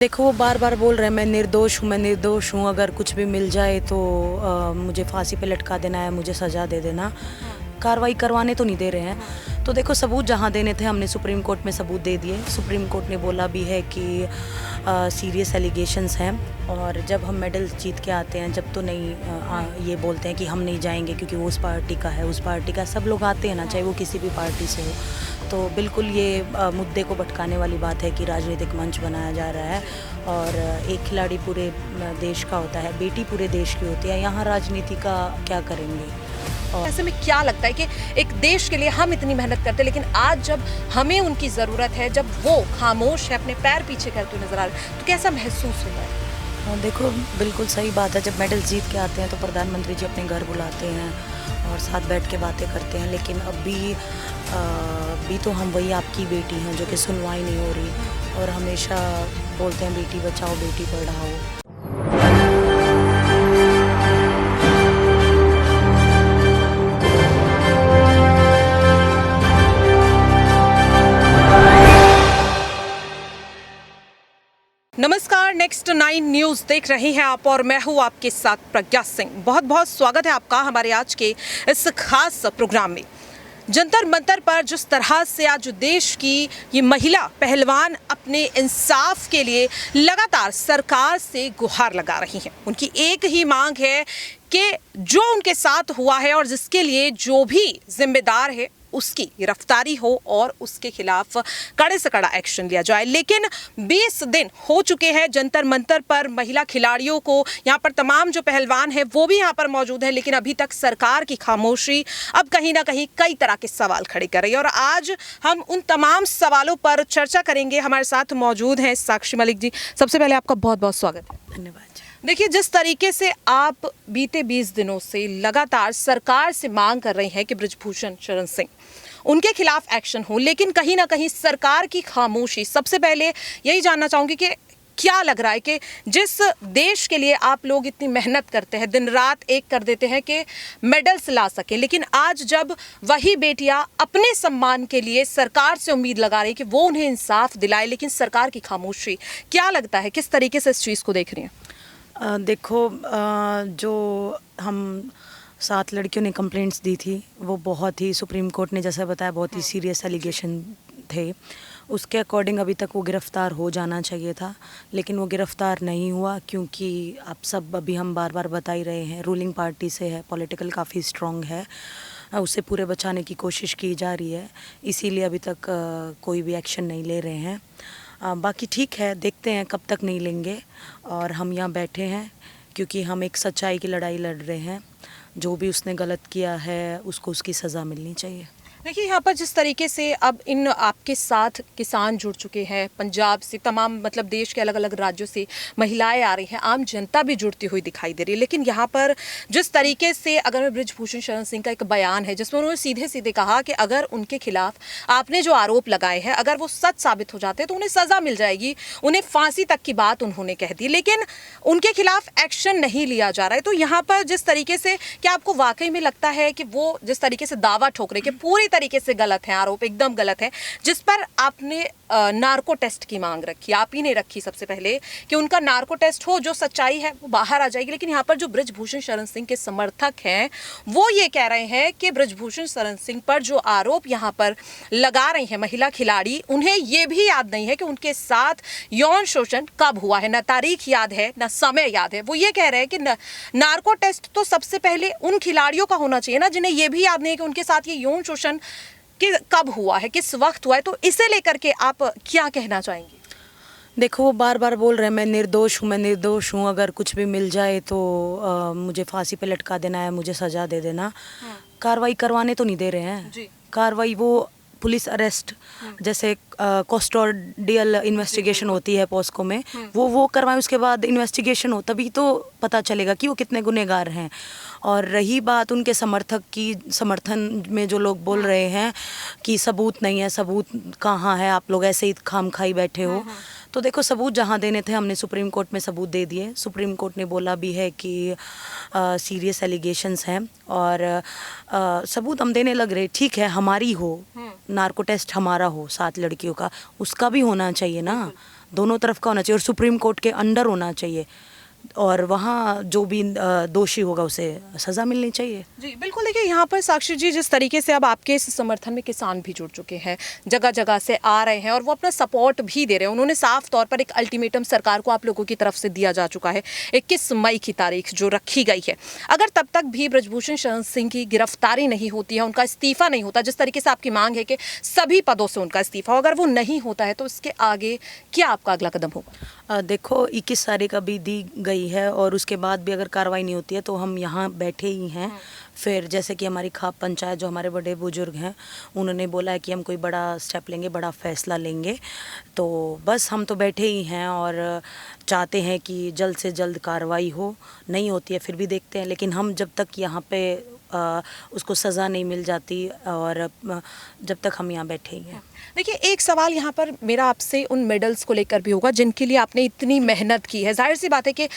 देखो वो बार बार बोल रहे हैं मैं निर्दोष हूँ, अगर कुछ भी मिल जाए तो मुझे फांसी पे लटका देना है, मुझे सज़ा दे देना। कार्रवाई करवाने तो नहीं दे रहे हैं। तो देखो सबूत जहाँ देने थे हमने सुप्रीम कोर्ट में सबूत दे दिए। सुप्रीम कोर्ट ने बोला भी है कि सीरियस एलिगेशंस हैं, और जब हम मेडल जीत के आते हैं जब तो नहीं ये बोलते हैं कि हम नहीं जाएंगे क्योंकि वो उस पार्टी का है, उस पार्टी का। सब लोग आते हैं ना, चाहे वो किसी भी पार्टी से हो। तो बिल्कुल ये मुद्दे को भटकाने वाली बात है कि राजनीतिक मंच बनाया जा रहा है, और एक खिलाड़ी पूरे देश का होता है, बेटी पूरे देश की होती है। यहाँ राजनीति का क्या करेंगे? ऐसे में क्या लगता है कि एक देश के लिए हम इतनी मेहनत करते हैं, लेकिन आज जब हमें उनकी ज़रूरत है, जब वो खामोश है, अपने पैर पीछे करते हुए नजर आ रहे हैं, तो कैसा महसूस होता है? देखो बिल्कुल सही बात है। जब मेडल जीत के आते हैं तो प्रधानमंत्री जी अपने घर बुलाते हैं और साथ बैठ के बातें करते हैं, लेकिन अभी तो हम वही आपकी बेटी हैं जो कि सुनवाई नहीं हो रही, और हमेशा बोलते हैं बेटी बचाओ बेटी पढ़ाओ। नमस्कार, नेक्स्ट 9 न्यूज़ देख रहे हैं आप और मैं हूं आपके साथ प्रज्ञा सिंह। बहुत बहुत स्वागत है आपका हमारे आज के इस खास प्रोग्राम में। जंतर मंतर पर जिस तरह से आज देश की ये महिला पहलवान अपने इंसाफ के लिए लगातार सरकार से गुहार लगा रही हैं, उनकी एक ही मांग है कि जो उनके साथ हुआ है और जिसके लिए जो भी जिम्मेदार है उसकी गिरफ्तारी हो और उसके खिलाफ कड़े से कड़ा एक्शन लिया जाए। लेकिन 20 दिन हो चुके हैं जंतर मंतर पर महिला खिलाड़ियों को, यहाँ पर तमाम जो पहलवान हैं वो भी यहाँ पर मौजूद हैं, लेकिन अभी तक सरकार की खामोशी अब कहीं ना कहीं कई तरह के सवाल खड़े कर रही है। और आज हम उन तमाम सवालों पर चर्चा करेंगे। हमारे साथ मौजूद हैं साक्षी मलिक जी। सबसे पहले आपका बहुत बहुत स्वागत है। धन्यवाद। देखिए, जिस तरीके से आप बीते 20 दिनों से लगातार सरकार से मांग कर रही हैं कि बृजभूषण शरण सिंह उनके खिलाफ एक्शन हो, लेकिन कहीं ना कहीं सरकार की खामोशी। सबसे पहले यही जानना चाहूंगी कि क्या लग रहा है कि जिस देश के लिए आप लोग इतनी मेहनत करते हैं, दिन रात एक कर देते हैं कि मेडल्स ला सके, लेकिन आज जब वही बेटियां अपने सम्मान के लिए सरकार से उम्मीद लगा रही कि वो उन्हें इंसाफ दिलाए, लेकिन सरकार की खामोशी, क्या लगता है किस तरीके से इस चीज़ को देख रही हैं? देखो जो हम 7 लड़कियों ने कंप्लेंट्स दी थी वो बहुत ही, सुप्रीम कोर्ट ने जैसा बताया, बहुत ही सीरियस एलिगेशन थे। उसके अकॉर्डिंग अभी तक वो गिरफ़्तार हो जाना चाहिए था, लेकिन वो गिरफ़्तार नहीं हुआ क्योंकि आप सब अभी हम बार बार बता ही रहे हैं, रूलिंग पार्टी से है, पॉलिटिकल काफ़ी स्ट्रॉन्ग है, उसे पूरे बचाने की कोशिश की जा रही है, इसीलिए अभी तक कोई भी एक्शन नहीं ले रहे हैं। बाकी ठीक है, देखते हैं कब तक नहीं लेंगे। और हम यहाँ बैठे हैं क्योंकि हम एक सच्चाई की लड़ाई लड़ रहे हैं। जो भी उसने गलत किया है उसको उसकी सज़ा मिलनी चाहिए। देखिए, यहाँ पर जिस तरीके से अब इन आपके साथ किसान जुड़ चुके हैं, पंजाब से, तमाम मतलब देश के अलग अलग राज्यों से महिलाएं आ रही हैं, आम जनता भी जुड़ती हुई दिखाई दे रही है, लेकिन यहाँ पर जिस तरीके से अगर मैं बृजभूषण शरण सिंह का एक बयान है जिसमें उन्होंने सीधे सीधे कहा कि अगर उनके खिलाफ आपने जो आरोप लगाए हैं अगर वो सच साबित हो जाते हैं तो उन्हें सज़ा मिल जाएगी, उन्हें फांसी तक की बात उन्होंने कह दी, लेकिन उनके खिलाफ एक्शन नहीं लिया जा रहा है। तो यहाँ पर जिस तरीके से, क्या आपको वाकई में लगता है कि वो जिस तरीके से दावा ठोक रहे कि पूरी तरीके से गलत है, आरोप एकदम गलत है, जिस पर आपने नार्को टेस्ट की मांग रखी, आप ही ने रखी सबसे पहले कि उनका नार्को टेस्ट हो, जो सच्चाई है वो बाहर आ जाएगी, लेकिन यहाँ पर जो बृजभूषण शरण सिंह के समर्थक हैं वो ये कह रहे हैं कि बृजभूषण शरण सिंह पर जो आरोप यहाँ पर लगा रही हैं महिला खिलाड़ी, उन्हें ये भी याद नहीं है कि उनके साथ यौन शोषण कब हुआ है, ना तारीख याद है ना समय याद है। वो ये कह रहे हैं कि नार्को टेस्ट तो सबसे पहले उन खिलाड़ियों का होना चाहिए ना, जिन्हें ये भी याद नहीं है कि उनके साथ ये यौन शोषण कि कब हुआ है, किस वक्त हुआ है। तो इसे लेकर के आप क्या कहना चाहेंगे? देखो वो बार बार बोल रहे हैं मैं निर्दोष हूँ, अगर कुछ भी मिल जाए तो मुझे फांसी पे लटका देना है, मुझे सज़ा दे देना। कार्रवाई करवाने तो नहीं दे रहे हैं। कार्रवाई वो पुलिस अरेस्ट, जैसे कस्टोडियल इन्वेस्टिगेशन होती है पॉस्को में, वो करवाएं, उसके बाद इन्वेस्टिगेशन हो, तभी तो पता चलेगा कि वो कितने गुनहगार हैं। और रही बात उनके समर्थक की, समर्थन में जो लोग बोल रहे हैं कि सबूत नहीं है, सबूत कहाँ है, आप लोग ऐसे ही खामखाई बैठे हो, तो देखो सबूत जहाँ देने थे हमने सुप्रीम कोर्ट में सबूत दे दिए। सुप्रीम कोर्ट ने बोला भी है कि सीरियस एलिगेशंस हैं, और सबूत हम देने लग रहे। ठीक है, हमारी हो, नार्को टेस्ट हमारा हो 7 लड़कियों का, उसका भी होना चाहिए ना। दोनों तरफ का होना चाहिए और सुप्रीम कोर्ट के अंडर होना चाहिए, और वहाँ जो भी दोषी होगा उसे सज़ा मिलनी चाहिए। जी बिल्कुल, देखिए यहाँ पर साक्षी जी, जिस तरीके से अब आपके इस समर्थन में किसान भी जुड़ चुके हैं, जगह जगह से आ रहे हैं और वो अपना सपोर्ट भी दे रहे हैं। उन्होंने साफ तौर पर एक अल्टीमेटम सरकार को आप लोगों की तरफ से दिया जा चुका है, 21 मई की तारीख जो रखी गई है। अगर तब तक भी ब्रजभूषण शरण सिंह की गिरफ्तारी नहीं होती है, उनका इस्तीफा नहीं होता, जिस तरीके से आपकी मांग है कि सभी पदों से उनका इस्तीफा हो, अगर वो नहीं होता है तो इसके आगे क्या आपका अगला कदम होगा? देखो 21 तारीख अभी दी गई है और उसके बाद भी अगर कार्रवाई नहीं होती है तो हम यहाँ बैठे ही हैं। फिर जैसे कि हमारी खाप पंचायत, जो हमारे बड़े बुजुर्ग हैं, उन्होंने बोला है कि हम कोई बड़ा स्टेप लेंगे, बड़ा फैसला लेंगे, तो बस हम तो बैठे ही हैं और चाहते हैं कि जल्द से जल्द कार्रवाई हो। नहीं होती है फिर भी देखते हैं, लेकिन हम जब तक यहाँ पे उसको सज़ा नहीं मिल जाती और जब तक हम यहाँ बैठे ही हैं। देखिए, एक सवाल यहाँ पर मेरा आपसे उन मेडल्स को लेकर भी होगा जिनके लिए आपने इतनी मेहनत की है। जाहिर सी बात है कि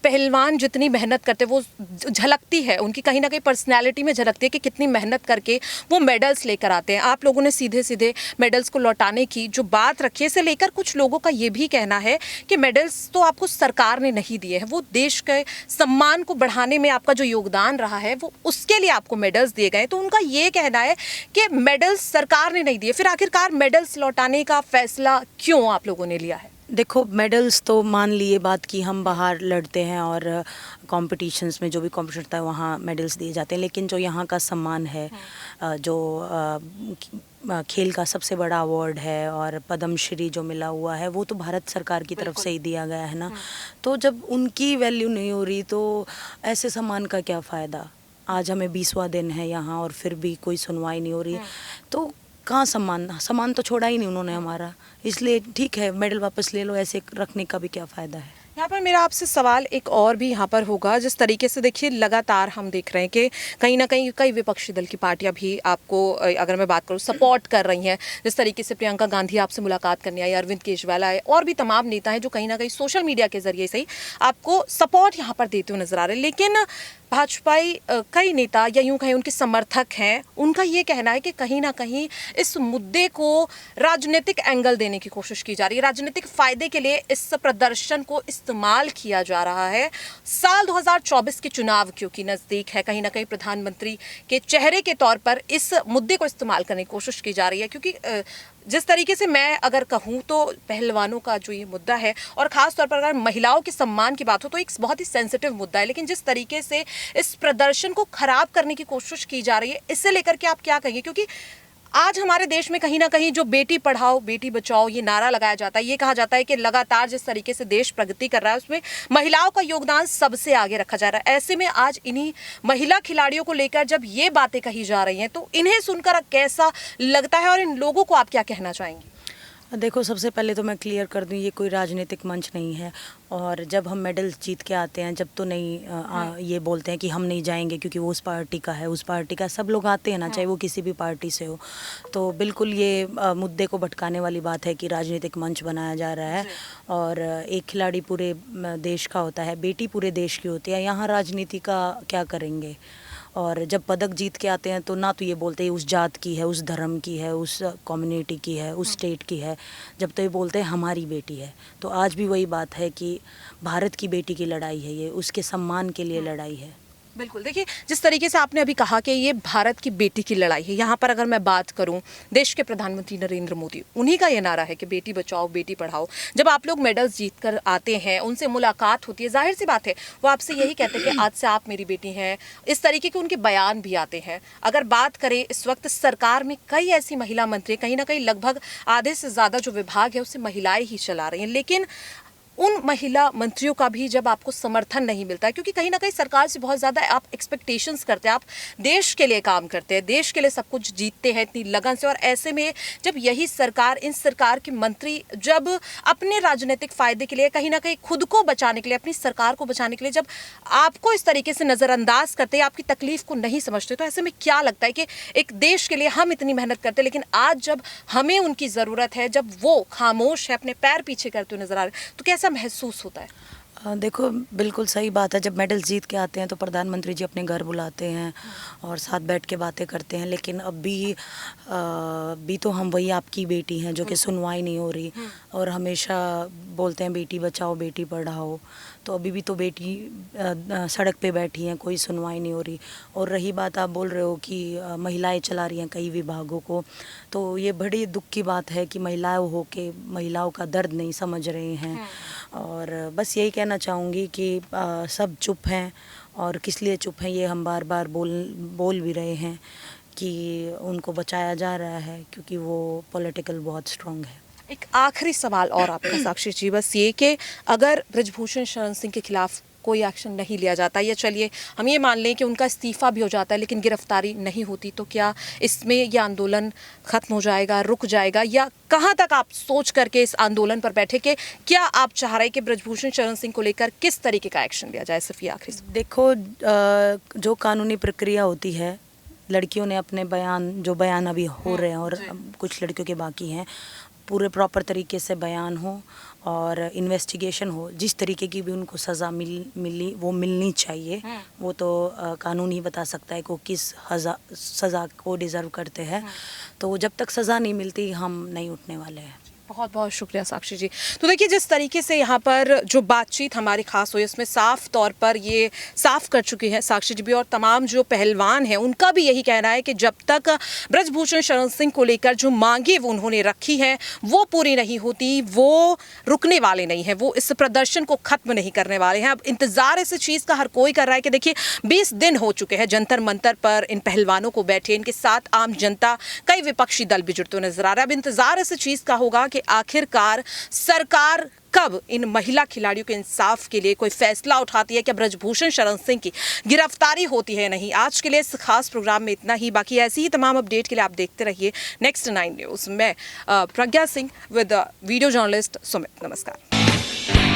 पहलवान जितनी मेहनत करते वो झलकती है, उनकी कहीं ना कहीं पर्सनैलिटी में झलकती है कि कितनी मेहनत करके वो मेडल्स लेकर आते हैं। आप लोगों ने सीधे सीधे मेडल्स को लौटाने की जो बात रखी है, इसे लेकर कुछ लोगों का ये भी कहना है कि मेडल्स तो आपको सरकार ने नहीं दिए हैं, वो देश के सम्मान को बढ़ाने में आपका जो योगदान रहा है वो उसके लिए आपको मेडल्स दिए गए। तो उनका ये कहना है कि मेडल्स सरकार ने नहीं दिए, फिर आखिरकार मेडल्स लौटाने का फैसला क्यों आप लोगों ने लिया है? देखो, मेडल्स तो मान लिए बात की हम बाहर लड़ते हैं और कॉम्पिटिशन्स में जो भी कॉम्पिटिशन होता है वहाँ मेडल्स दिए जाते हैं, लेकिन जो यहाँ का सम्मान है, जो खेल का सबसे बड़ा अवार्ड है और पद्मश्री जो मिला हुआ है, वो तो भारत सरकार की तरफ से ही दिया गया है ना। तो जब उनकी वैल्यू नहीं हो रही तो ऐसे सम्मान का क्या फ़ायदा? आज हमें 20वां दिन है यहाँ और फिर भी कोई सुनवाई नहीं हो रही, तो कहाँ सम्मान तो छोड़ा ही नहीं उन्होंने हमारा। इसलिए ठीक है, मेडल वापस ले लो, ऐसे रखने का भी क्या फ़ायदा है। यहाँ पर मेरा आपसे सवाल एक और भी यहाँ पर होगा, जिस तरीके से देखिए लगातार हम देख रहे हैं कि कहीं ना कहीं कई विपक्षी दल की पार्टियां भी आपको, अगर मैं बात करूँ, सपोर्ट कर रही हैं। जिस तरीके से प्रियंका गांधी आपसे मुलाकात करने आई, अरविंद केजरीवाल आए, और भी तमाम नेता हैं जो कहीं ना कहीं सोशल मीडिया के जरिए से ही आपको सपोर्ट यहाँ पर देते हुए नजर आ रहे हैं। लेकिन भाजपाई कई नेता या यूं कहें उनके समर्थक हैं, उनका ये कहना है कि कहीं ना कहीं इस मुद्दे को राजनीतिक एंगल देने की कोशिश की जा रही है, राजनीतिक फायदे के लिए इस प्रदर्शन को इस्तेमाल किया जा रहा है। साल 2024 के चुनाव क्योंकि नज़दीक है, कहीं ना कहीं प्रधानमंत्री के चेहरे के तौर पर इस मुद्दे को इस्तेमाल करने की कोशिश की जा रही है, क्योंकि जिस तरीके से मैं अगर कहूँ तो पहलवानों का जो ये मुद्दा है, और ख़ास तौर पर अगर महिलाओं के सम्मान की बात हो, तो एक बहुत ही सेंसिटिव मुद्दा है। लेकिन जिस तरीके से इस प्रदर्शन को ख़राब करने की कोशिश की जा रही है, इससे लेकर के आप क्या कहेंगे? क्योंकि आज हमारे देश में कहीं ना कहीं जो बेटी पढ़ाओ बेटी बचाओ ये नारा लगाया जाता है, ये कहा जाता है कि लगातार जिस तरीके से देश प्रगति कर रहा है उसमें महिलाओं का योगदान सबसे आगे रखा जा रहा है। ऐसे में आज इन्हीं महिला खिलाड़ियों को लेकर जब ये बातें कही जा रही हैं, तो इन्हें सुनकर कैसा लगता है और इन लोगों को आप क्या कहना चाहेंगी? देखो, सबसे पहले तो मैं क्लियर कर दूं, ये कोई राजनीतिक मंच नहीं है, और जब हम मेडल जीत के आते हैं, जब तो नहीं ये बोलते हैं कि हम नहीं जाएंगे क्योंकि वो उस पार्टी का है, उस पार्टी का। सब लोग आते हैं ना, चाहे वो किसी भी पार्टी से हो। तो बिल्कुल ये मुद्दे को भटकाने वाली बात है कि राजनीतिक मंच बनाया जा रहा है, और एक खिलाड़ी पूरे देश का होता है, बेटी पूरे देश की होती है। यहाँ राजनीति का क्या करेंगे? और जब पदक जीत के आते हैं तो ना तो ये बोलते हैं उस जात की है, उस धर्म की है, उस कम्युनिटी की है, उस स्टेट की है, जब तो ये बोलते हैं हमारी बेटी है। तो आज भी वही बात है कि भारत की बेटी की लड़ाई है, ये उसके सम्मान के लिए लड़ाई है। बिल्कुल, देखिए जिस तरीके से आपने अभी कहा कि ये भारत की बेटी की लड़ाई है, यहाँ पर अगर मैं बात करूँ, देश के प्रधानमंत्री नरेंद्र मोदी, उन्हीं का ये नारा है कि बेटी बचाओ बेटी पढ़ाओ। जब आप लोग मेडल्स जीत कर आते हैं, उनसे मुलाकात होती है, जाहिर सी बात है वो आपसे यही कहते हैं कि आज से आप मेरी बेटी हैं। इस तरीके के उनके बयान भी आते हैं। अगर बात करें इस वक्त सरकार में कई ऐसी महिला मंत्री, कहीं ना कहीं लगभग आधे से ज़्यादा जो विभाग है उसे महिलाएं ही चला रही हैं, लेकिन उन महिला मंत्रियों का भी जब आपको समर्थन नहीं मिलता है, क्योंकि कहीं ना कहीं सरकार से बहुत ज़्यादा आप एक्सपेक्टेशंस करते हैं, आप देश के लिए काम करते हैं, देश के लिए सब कुछ जीतते हैं इतनी लगन से, और ऐसे में जब यही सरकार, इन सरकार के मंत्री जब अपने राजनीतिक फ़ायदे के लिए, कहीं ना कहीं खुद को बचाने के लिए, अपनी सरकार को बचाने के लिए जब आपको इस तरीके से नज़रअंदाज करते हैं, आपकी तकलीफ़ को नहीं समझते, तो ऐसे में क्या लगता है कि एक देश के लिए हम इतनी मेहनत करते हैं, लेकिन आज जब हमें उनकी ज़रूरत है, जब वो खामोश है, अपने पैर पीछे करते हुए नजर आ रहे हैं, तो कैसा महसूस होता है? देखो बिल्कुल सही बात है, जब मेडल जीत के आते हैं तो प्रधानमंत्री जी अपने घर बुलाते हैं और साथ बैठ के बातें करते हैं, लेकिन अब भी तो हम वही आपकी बेटी हैं जो कि सुनवाई नहीं हो रही, और हमेशा बोलते हैं बेटी बचाओ बेटी पढ़ाओ, तो अभी भी तो बेटी सड़क पे बैठी हैं, कोई सुनवाई नहीं हो रही। और रही बात, आप बोल रहे हो कि महिलाएं चला रही हैं कई विभागों को, तो ये बड़ी दुख की बात है कि महिलाएं हो के महिलाओं का दर्द नहीं समझ रहे हैं। और बस यही कहना चाहूँगी कि सब चुप हैं, और किस लिए चुप हैं ये हम बार बार बोल भी रहे हैं कि उनको बचाया जा रहा है क्योंकि वो पॉलिटिकल बहुत स्ट्रांग है। एक आखिरी सवाल और आपका साक्षी जी, बस ये कि अगर ब्रजभूषण शरण सिंह के खिलाफ कोई एक्शन नहीं लिया जाता, या चलिए हम ये मान लें कि उनका इस्तीफा भी हो जाता है लेकिन गिरफ्तारी नहीं होती, तो क्या इसमें ये आंदोलन खत्म हो जाएगा, रुक जाएगा, या कहाँ तक आप सोच करके इस आंदोलन पर बैठे कि क्या आप चाह रहे हैं कि ब्रजभूषण शरण सिंह को लेकर किस तरीके का एक्शन लिया जाए? सिर्फ ये आखिरी सवाल। देखो, जो कानूनी प्रक्रिया होती है, लड़कियों ने अपने बयान अभी हो रहे हैं और कुछ लड़कियों के बाकी हैं, पूरे प्रॉपर तरीके से बयान हो और इन्वेस्टिगेशन हो, जिस तरीके की भी उनको सज़ा मिली वो मिलनी चाहिए। वो तो कानून ही बता सकता है कि वो किस सज़ा को डिज़र्व करते हैं। तो जब तक सज़ा नहीं मिलती हम नहीं उठने वाले हैं। बहुत बहुत शुक्रिया साक्षी जी। तो देखिए, जिस तरीके से यहाँ पर जो बातचीत हमारी खास हुई उसमें साफ तौर पर ये साफ कर चुकी हैं साक्षी जी भी, और तमाम जो पहलवान हैं उनका भी यही कहना है कि जब तक ब्रजभूषण शरण सिंह को लेकर जो मांगे वो उन्होंने रखी हैं वो पूरी नहीं होती, वो रुकने वाले नहीं हैं, वो इस प्रदर्शन को खत्म नहीं करने वाले हैं। अब इंतजार इस चीज़ का हर कोई कर रहा है कि देखिए 20 दिन हो चुके हैं जंतर मंतर पर इन पहलवानों को बैठे, इनके साथ आम जनता, कई विपक्षी दल भी जुड़ते हुए नजर आ रहा है। अब इंतजार इस चीज़ का होगा कि आखिरकार सरकार कब इन महिला खिलाड़ियों के इंसाफ के लिए कोई फैसला उठाती है, क्या ब्रजभूषण शरण सिंह की गिरफ्तारी होती है नहीं। आज के लिए इस खास प्रोग्राम में इतना ही। बाकी ऐसी ही तमाम अपडेट के लिए आप देखते रहिए नेक्स्ट 9 न्यूज़। मैं Pragya Singh with video journalist Sumit. नमस्कार।